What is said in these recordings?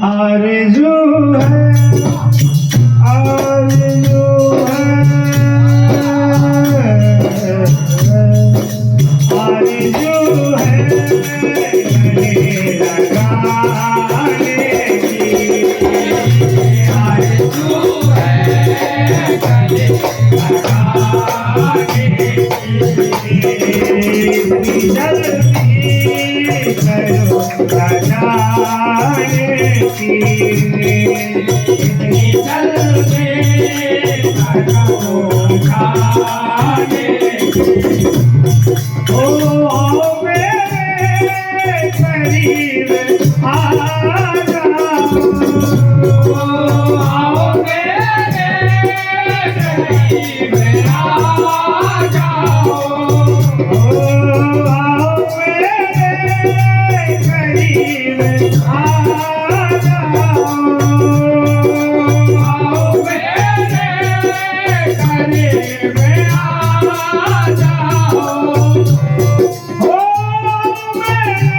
आरज़ू है आरज़ू है आरज़ू है गले लगाने की आरज़ू है गले लगाने की जल्दी करो लगाने की इतनी जल्दी करो खाने की ओ मेरे करीब आ जाओ आओ मेरे करीब आ जाओ आओ मेरे करीब आ जाओ आओ मेरे करीब आ जाओ ओ मेरे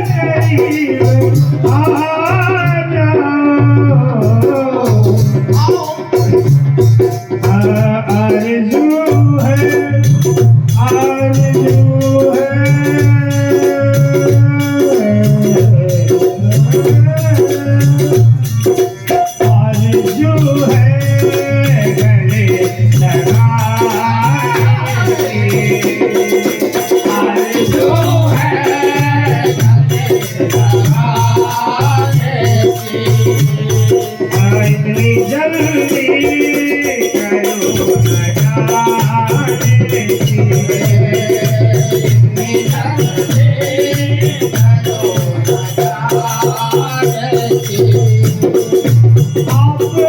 करीब आ जाओ आरज़ू है आरज़ू है आरज़ू है गले लगाने की आरज़ू है गले लगाने की इतनी जल्दी करो लगाने की इतनी जल्दी करो लगाने की आप आए बाहर आई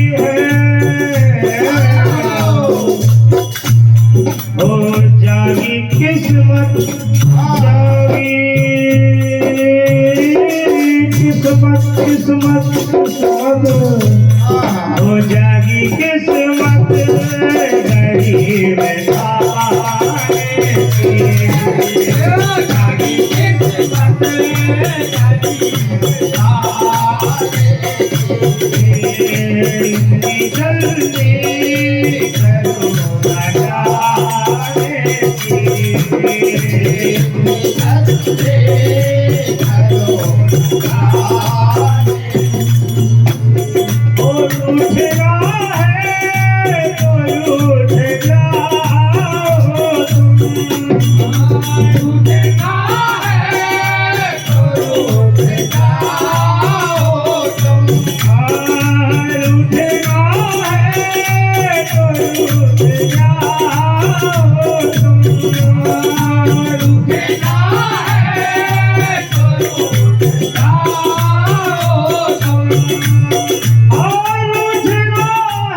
है आप आए किस्मत जागी किस्मत किस्मत किस्मत हो जागी किस्मत घड़ी में जागी किस्मत इतनी जल्दी करो लगाने की इतनी जल्दी करो लगाने और उठना है तो उठ जाओ तुम उठना है तो उठ जाओ तुम उठना है तो उठ जाओ तुम उठना है तो उठ जाओ तुम और उठना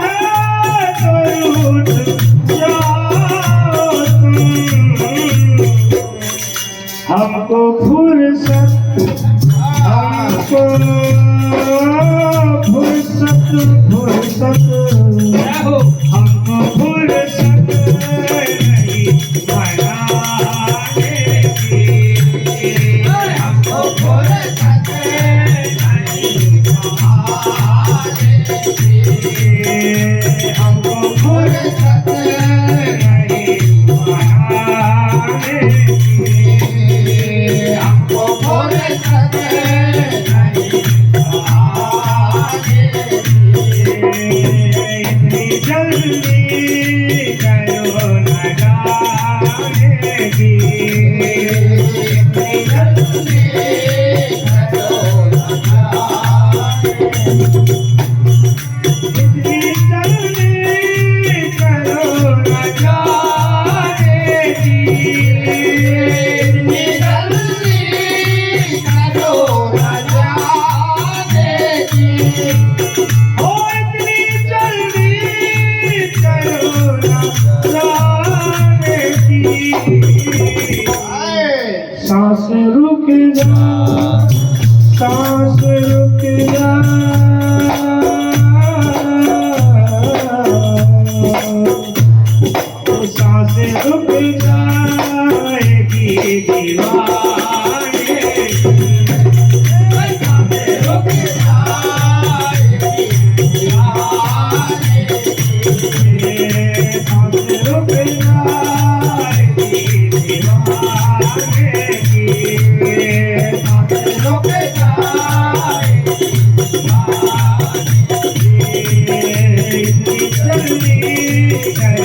है तो उठ जाओ तुम हमको फुर्सत हमको फुर्सत फुर्सत हमको फुर्सत नहीं मनाने की हमको फुर्सत नहीं मनाने की हमको फुर्सत नहीं मनाने की हमको फुर्सत नहीं मनाने इतनी जल्दी करो लगाने की इतनी जल्दी करो लगाने इतनी जल्दी करो